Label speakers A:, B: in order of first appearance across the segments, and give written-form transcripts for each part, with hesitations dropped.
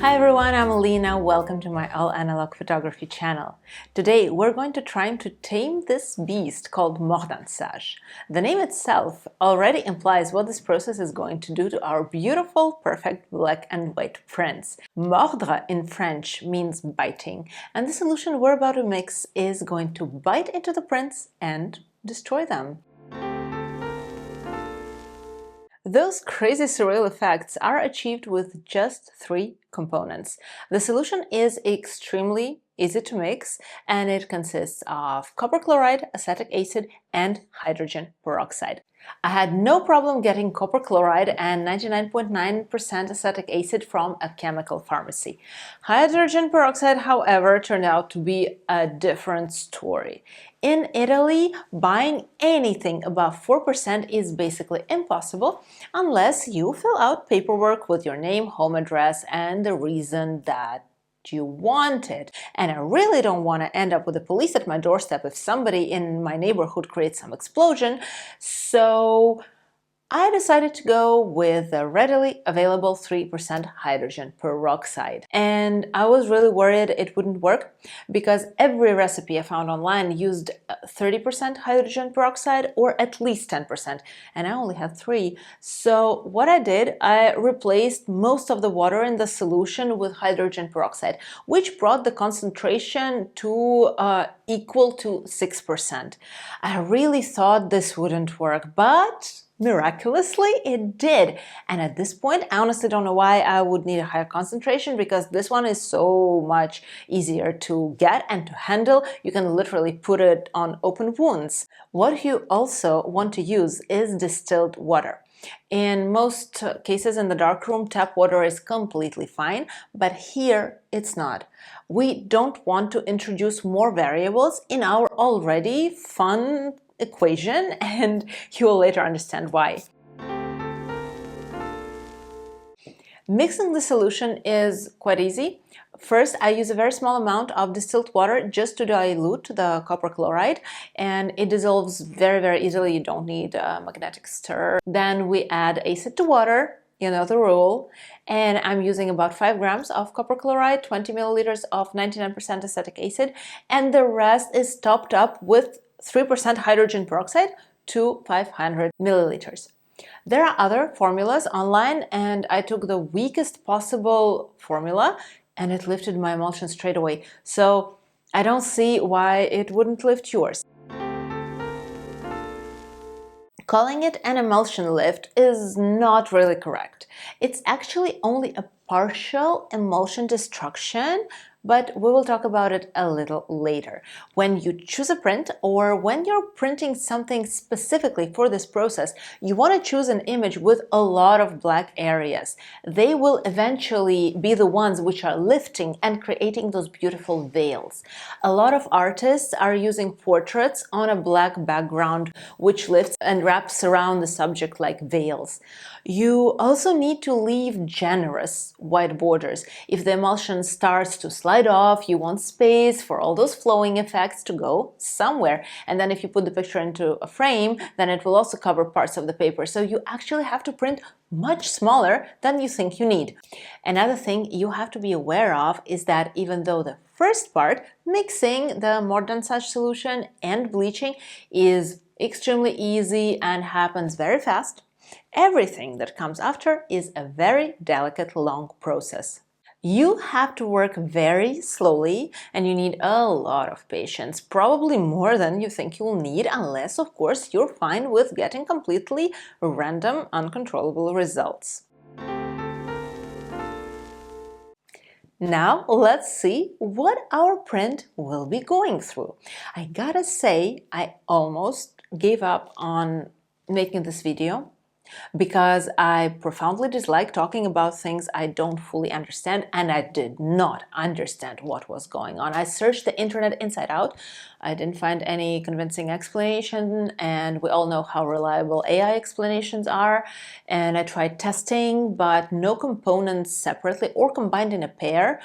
A: Hi everyone, I'm Alina. Welcome to my all analog photography channel. Today we're going to try to tame this beast called Mordançage. The name itself already implies what this process is going to do to our beautiful, perfect black and white prints. Mordre in French means biting, and the solution we're about to mix is going to bite into the prints and destroy them. Those crazy surreal effects are achieved with just 3 components. The solution is extremely easy to mix, and it consists of copper chloride, acetic acid, and hydrogen peroxide. I had no problem getting copper chloride and 99.9% acetic acid from a chemical pharmacy. Hydrogen peroxide, however, turned out to be a different story. In Italy, buying anything above 4% is basically impossible unless you fill out paperwork with your name, home address, and the reason that you want it. And I really don't want to end up with the police at my doorstep if somebody in my neighborhood creates some explosion, so I decided to go with the readily available 3% hydrogen peroxide. And I was really worried it wouldn't work because every recipe I found online used 30% hydrogen peroxide or at least 10%, and I only had 3. So what I did, I replaced most of the water in the solution with hydrogen peroxide, which brought the concentration to equal to 6%. I really thought this wouldn't work, but miraculously, it did. And at this point, I honestly don't know why I would need a higher concentration, because this one is so much easier to get and to handle. You can literally put it on open wounds. What you also want to use is distilled water. In most cases in the darkroom, tap water is completely fine, but here it's not. We don't want to introduce more variables in our already fun equation, and you will later understand why. Mixing the solution is quite easy. First, I use a very small amount of distilled water just to dilute the copper chloride, and it dissolves very, very easily. You don't need a magnetic stir. Then we add acid to water, you know the rule, and I'm using about 5 grams of copper chloride, 20 milliliters of 99% acetic acid, and the rest is topped up with 3% hydrogen peroxide to 500 milliliters. There are other formulas online, and I took the weakest possible formula and it lifted my emulsion straight away. So I don't see why it wouldn't lift yours. Calling it an emulsion lift is not really correct. It's actually only a partial emulsion destruction, but we will talk about it a little later. When you choose a print, or when you're printing something specifically for this process, you want to choose an image with a lot of black areas. They will eventually be the ones which are lifting and creating those beautiful veils. A lot of artists are using portraits on a black background, which lifts and wraps around the subject like veils. You also need to leave generous white borders. If the emulsion starts to slide off, you want space for all those flowing effects to go somewhere. And then if you put the picture into a frame, then it will also cover parts of the paper. So you actually have to print much smaller than you think you need. Another thing you have to be aware of is that even though the first part, mixing the Mordançage solution and bleaching, is extremely easy and happens very fast, everything that comes after is a very delicate, long process. You have to work very slowly, and you need a lot of patience, probably more than you think you'll need, unless, of course, you're fine with getting completely random, uncontrollable results. Now, let's see what our print will be going through. I gotta say, I almost gave up on making this video because I profoundly dislike talking about things I don't fully understand, and I did not understand what was going on. I searched the internet inside out. I didn't find any convincing explanation, and we all know how reliable AI explanations are. And I tried testing, but no components separately or combined in a pair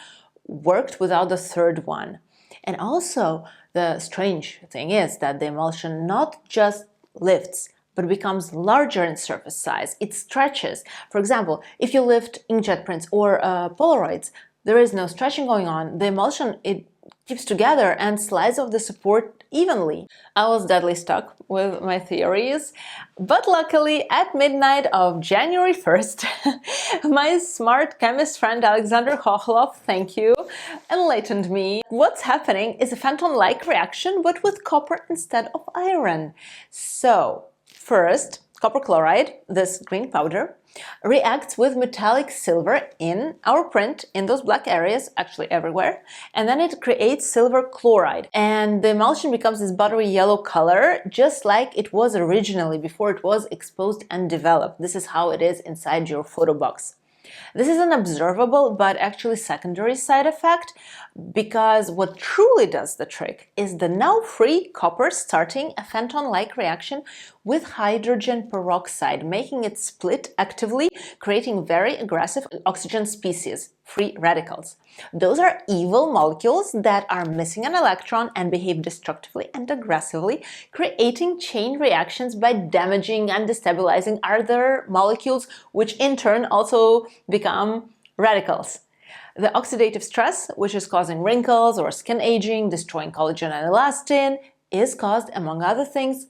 A: worked without the third one. And also, the strange thing is that the emulsion not just lifts, but becomes larger in surface size. It stretches. For example, if you lift inkjet prints or Polaroids, there is no stretching going on. The emulsion, it keeps together and slides off the support evenly. I was deadly stuck with my theories, but luckily at midnight of January 1st, my smart chemist friend Alexander Khokhlov, thank you, enlightened me. What's happening is a phantom-like reaction, but with copper instead of iron. So, first, copper chloride, this green powder, reacts with metallic silver in our print, in those black areas, actually everywhere, and then it creates silver chloride. And the emulsion becomes this buttery yellow color, just like it was originally before it was exposed and developed. This is how it is inside your photo box. This is an observable but actually secondary side effect, because what truly does the trick is the now free copper starting a phantom-like reaction with hydrogen peroxide, making it split actively, creating very aggressive oxygen species, free radicals. Those are evil molecules that are missing an electron and behave destructively and aggressively, creating chain reactions by damaging and destabilizing other molecules, which in turn also become radicals. The oxidative stress, which is causing wrinkles or skin aging, destroying collagen and elastin, is caused, among other things,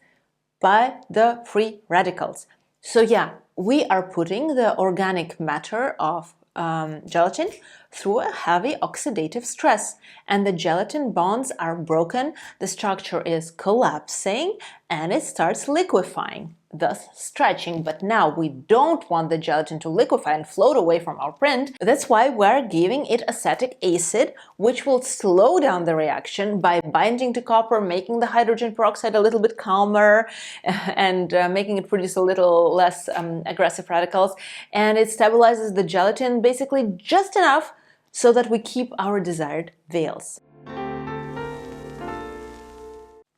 A: by the free radicals. So yeah, we are putting the organic matter of gelatin through a heavy oxidative stress, and the gelatin bonds are broken, the structure is collapsing, and it starts liquefying, thus stretching. But now we don't want the gelatin to liquefy and float away from our print. That's why we're giving it acetic acid, which will slow down the reaction by binding to copper, making the hydrogen peroxide a little bit calmer and making it produce a little less aggressive radicals. And it stabilizes the gelatin basically just enough so that we keep our desired veils.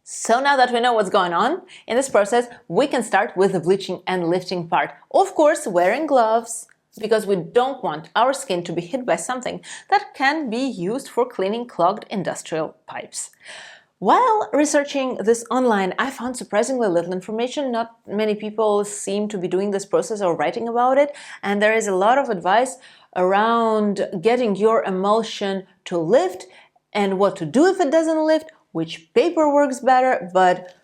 A: So now that we know what's going on in this process, we can start with the bleaching and lifting part. Of course, wearing gloves, because we don't want our skin to be hit by something that can be used for cleaning clogged industrial pipes. While researching this online, I found surprisingly little information. Not many people seem to be doing this process or writing about it, and there is a lot of advice around getting your emulsion to lift and what to do if it doesn't lift, which paper works better. But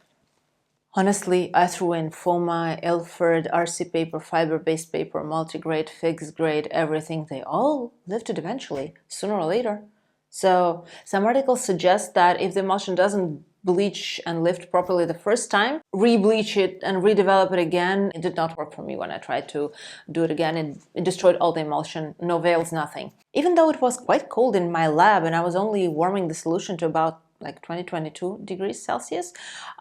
A: honestly, I threw in FOMA, Ilford, RC paper, fiber-based paper, multi-grade, fixed grade, everything. They all lifted eventually, sooner or later. So some articles suggest that if the emulsion doesn't bleach and lift properly the first time, re-bleach it and redevelop it again. It did not work for me when I tried to do it again. It destroyed all the emulsion, no veils, nothing. Even though it was quite cold in my lab and I was only warming the solution to about like 22 degrees Celsius,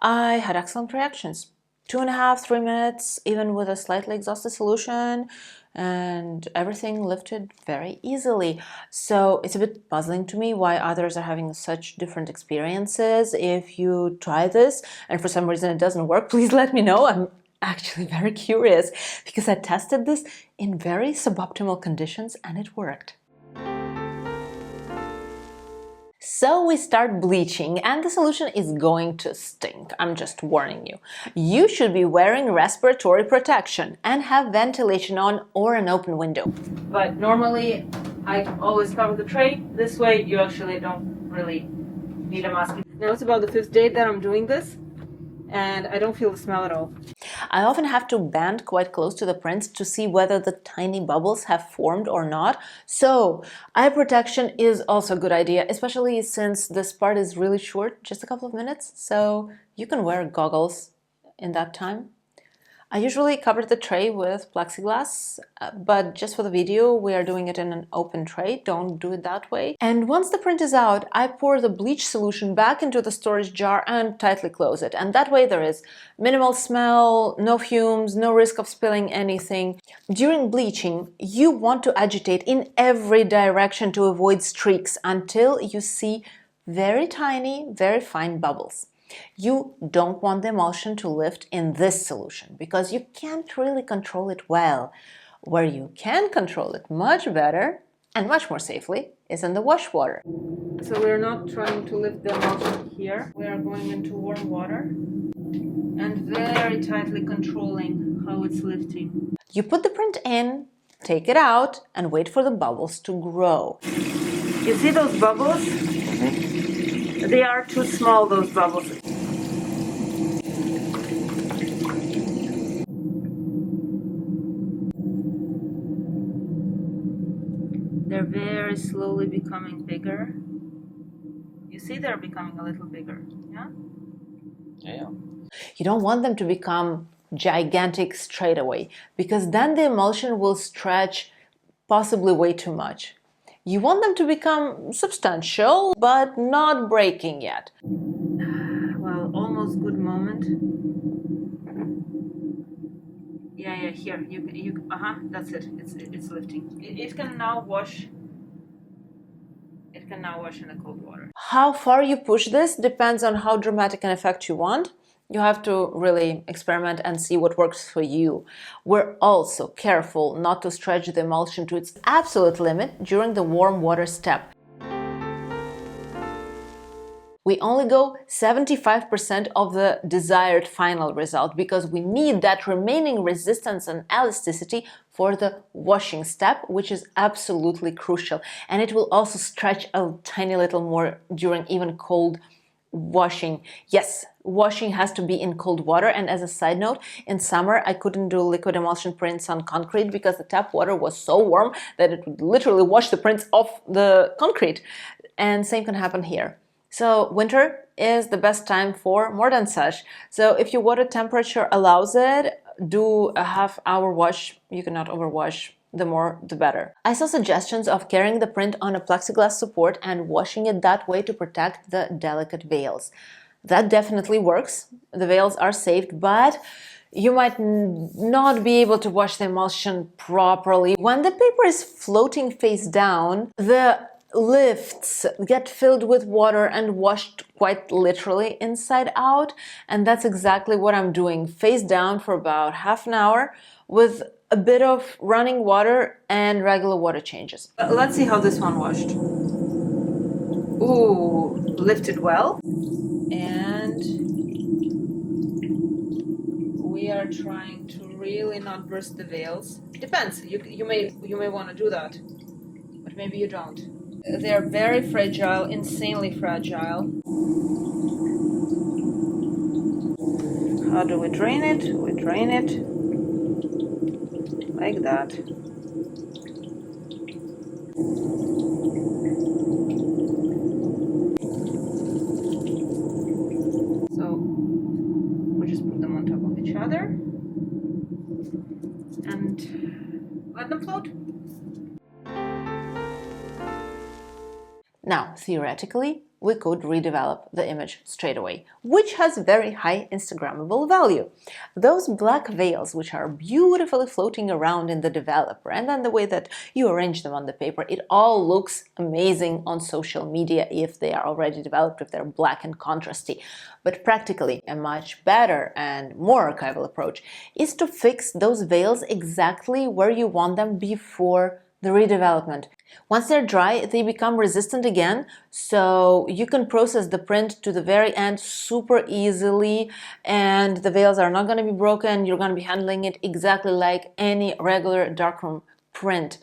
A: I had excellent reactions. 2.5–3 minutes, even with a slightly exhausted solution, and everything lifted very easily. So it's a bit puzzling to me why others are having such different experiences. If you try this and for some reason it doesn't work, please let me know. I'm actually very curious, because I tested this in very suboptimal conditions and it worked. So we start bleaching, and the solution is going to stink. I'm just warning you. You should be wearing respiratory protection and have ventilation on or an open window. But normally I always cover the tray. This way you actually don't really need a mask. Now it's about the 5th day that I'm doing this, and I don't feel the smell at all. I often have to bend quite close to the prints to see whether the tiny bubbles have formed or not. So eye protection is also a good idea, especially since this part is really short, just a couple of minutes. So you can wear goggles in that time. I usually cover the tray with plexiglass, but just for the video, we are doing it in an open tray. Don't do it that way. And once the print is out, I pour the bleach solution back into the storage jar and tightly close it. And that way there is minimal smell, no fumes, no risk of spilling anything. During bleaching, you want to agitate in every direction to avoid streaks until you see very tiny, very fine bubbles. You don't want the emulsion to lift in this solution because you can't really control it well. Where you can control it much better and much more safely is in the wash water. So we're not trying to lift the emulsion here. We are going into warm water and very tightly controlling how it's lifting. You put the print in, take it out, and wait for the bubbles to grow. You see those bubbles? They are too small, those bubbles. They're very slowly becoming bigger. You see they're becoming a little bigger, yeah? Yeah. You don't want them to become gigantic straight away, because then the emulsion will stretch possibly way too much. You want them to become substantial, but not breaking yet. Well, almost good moment. Yeah, here, that's it, it's lifting. It can now wash. It can now wash in the cold water. How far you push this depends on how dramatic an effect you want. You have to really experiment and see what works for you. We're also careful not to stretch the emulsion to its absolute limit during the warm water step. We only go 75% of the desired final result because we need that remaining resistance and elasticity for the washing step, which is absolutely crucial. And it will also stretch a tiny little more during even cold washing. Yes, washing has to be in cold water. And as a side note, in summer, I couldn't do liquid emulsion prints on concrete because the tap water was so warm that it would literally wash the prints off the concrete. And same can happen here. So winter is the best time for Mordançage. So if your water temperature allows it, do a half-hour wash. You cannot overwash. The more, the better. I saw suggestions of carrying the print on a plexiglass support and washing it that way to protect the delicate veils. That definitely works. The veils are saved, but you might not be able to wash the emulsion properly. When the paper is floating face down, the lifts get filled with water and washed quite literally inside out, and that's exactly what I'm doing, face down for about half an hour with a bit of running water and regular water changes. Let's see how this one washed. Ooh, lifted well, and we are trying to really not burst the veils. Depends, you may want to do that, but maybe you don't. They're very fragile, insanely fragile. How do we drain it? We drain it like that. So we just put them on top of each other and let them float. Now, theoretically, we could redevelop the image straight away, which has very high Instagrammable value. Those black veils, which are beautifully floating around in the developer, and then the way that you arrange them on the paper, it all looks amazing on social media if they are already developed, if they're black and contrasty. But practically, a much better and more archival approach is to fix those veils exactly where you want them before the redevelopment. Once they're dry, they become resistant again, so you can process the print to the very end super easily, and the veils are not going to be broken. You're going to be handling it exactly like any regular darkroom print.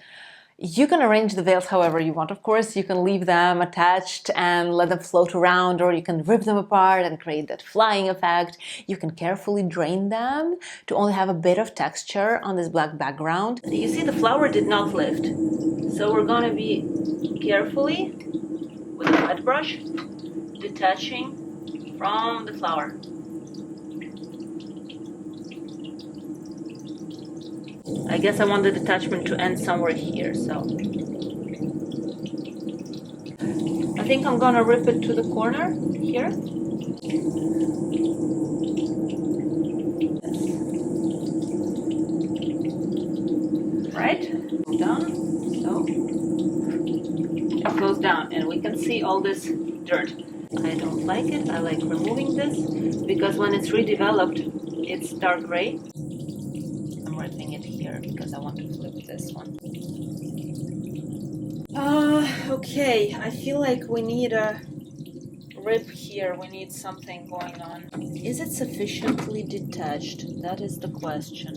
A: You can arrange the veils however you want, of course. You can leave them attached and let them float around, or you can rip them apart and create that flying effect. You can carefully drain them to only have a bit of texture on this black background. You see, the flower did not lift, so we're going to be carefully, with a wet brush, detaching from the flower. I guess I want the detachment to end somewhere here, so I think I'm gonna rip it to the corner here. Right? Down. So it goes down, and we can see all this dirt. I don't like it. I like removing this because when it's redeveloped, it's dark gray. Ripping it here because I want to flip this one. Okay, I feel like we need a rip here, we need something going on. Is it sufficiently detached? That is the question.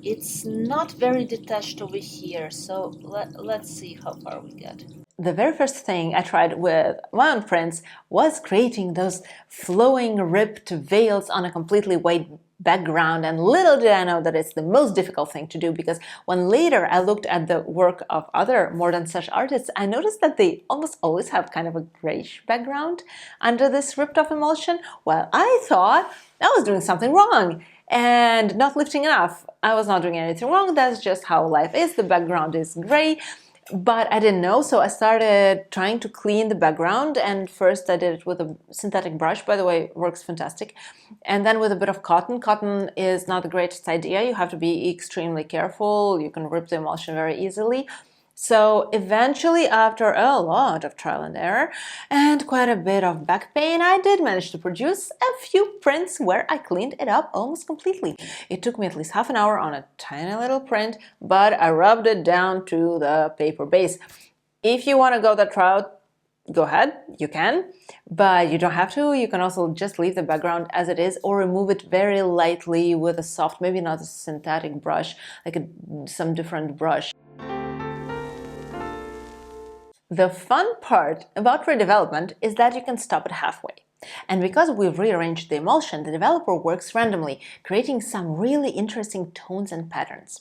A: It's not very detached over here, so let's see how far we get. The very first thing I tried with my own prints was creating those flowing ripped veils on a completely white background, and little did I know that it's the most difficult thing to do, because when later I looked at the work of other Mordançage artists, I noticed that they almost always have kind of a grayish background under this ripped off emulsion, while I thought I was doing something wrong and not lifting enough. I was not doing anything wrong, that's just how life is, the background is gray. But I didn't know, so I started trying to clean the background, and first I did it with a synthetic brush, by the way, works fantastic, and then with a bit of cotton. Cotton is not the greatest idea, you have to be extremely careful, you can rip the emulsion very easily. So eventually, after a lot of trial and error and quite a bit of back pain, I did manage to produce a few prints where I cleaned it up almost completely. It took me at least half an hour on a tiny little print, but I rubbed it down to the paper base. If you want to go that route, go ahead, you can, but you don't have to. You can also just leave the background as it is, or remove it very lightly with a soft, maybe not a synthetic brush, like some different brush. The fun part about redevelopment is that you can stop it halfway. And because we've rearranged the emulsion, the developer works randomly, creating some really interesting tones and patterns.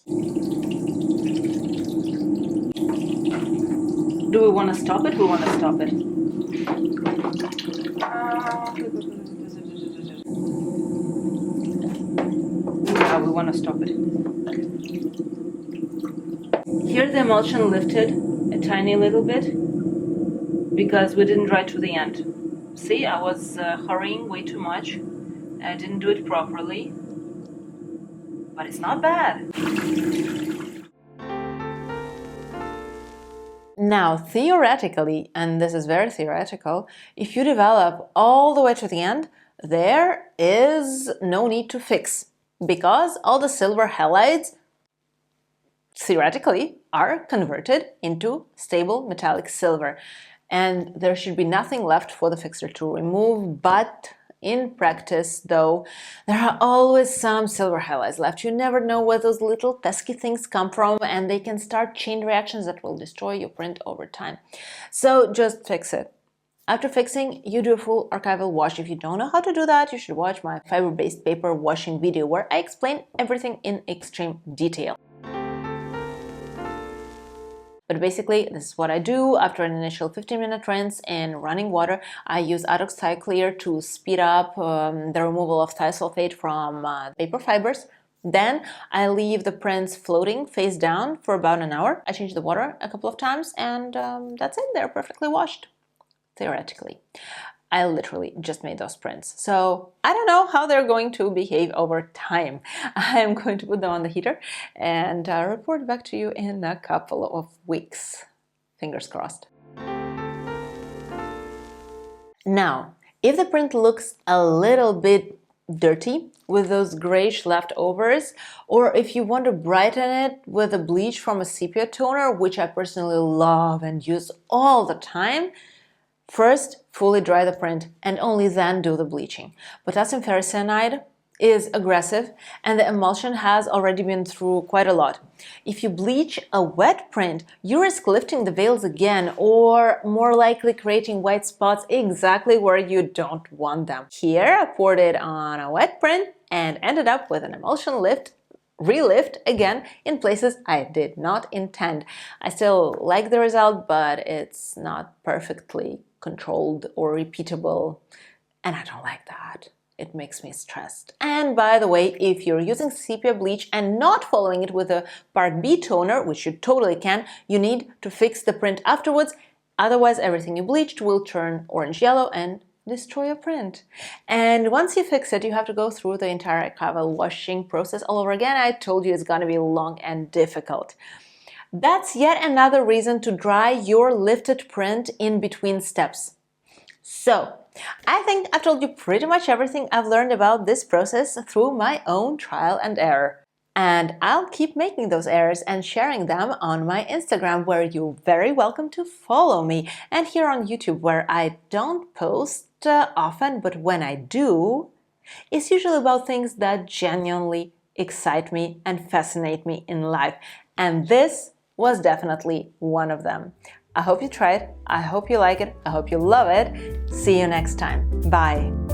A: Do we want to stop it? We want to stop it. Yeah, we want to stop it. Here the emulsion lifted a tiny little bit because we didn't dry to the end. See, I was hurrying way too much. I didn't do it properly, but it's not bad. Now, theoretically, and this is very theoretical, if you develop all the way to the end, there is no need to fix, because all the silver halides theoretically are converted into stable metallic silver, and there should be nothing left for the fixer to remove. But in practice, though, there are always some silver halides left. You never know where those little pesky things come from, and they can start chain reactions that will destroy your print over time. So just fix it. After fixing, you do a full archival wash. If you don't know how to do that, you should watch my fiber-based paper washing video, where I explain everything in extreme detail. But basically, this is what I do. After an initial 15-minute rinse in running water, I use Adox Thigh Clear to speed up the removal of thiosulfate from paper fibers. Then I leave the prints floating face down for about an hour. I change the water a couple of times, and that's it. They're perfectly washed, theoretically. I literally just made those prints, so I don't know how they're going to behave over time. I'm going to put them on the heater and report back to you in a couple of weeks. Fingers crossed. Now, if the print looks a little bit dirty with those grayish leftovers, or if you want to brighten it with a bleach from a sepia toner, which I personally love and use all the time, first, fully dry the print and only then do the bleaching. Potassium ferricyanide is aggressive, and the emulsion has already been through quite a lot. If you bleach a wet print, you risk lifting the veils again, or more likely creating white spots exactly where you don't want them. Here, I poured it on a wet print and ended up with an emulsion relift again in places I did not intend. I still like the result, but it's not perfectly controlled or repeatable, and I don't like that. It makes me stressed. And by the way, if you're using sepia bleach and not following it with a Part B toner, which you totally can, you need to fix the print afterwards. Otherwise, everything you bleached will turn orange-yellow and destroy your print. And once you fix it, you have to go through the entire archival washing process all over again. I told you it's gonna be long and difficult. That's yet another reason to dry your lifted print in between steps. So, I think I've told you pretty much everything I've learned about this process through my own trial and error. And I'll keep making those errors and sharing them on my Instagram, where you're very welcome to follow me, and here on YouTube, where I don't post often, but when I do, it's usually about things that genuinely excite me and fascinate me in life. And this was definitely one of them. I hope you try it. I hope you like it. I hope you love it. See you next time. Bye.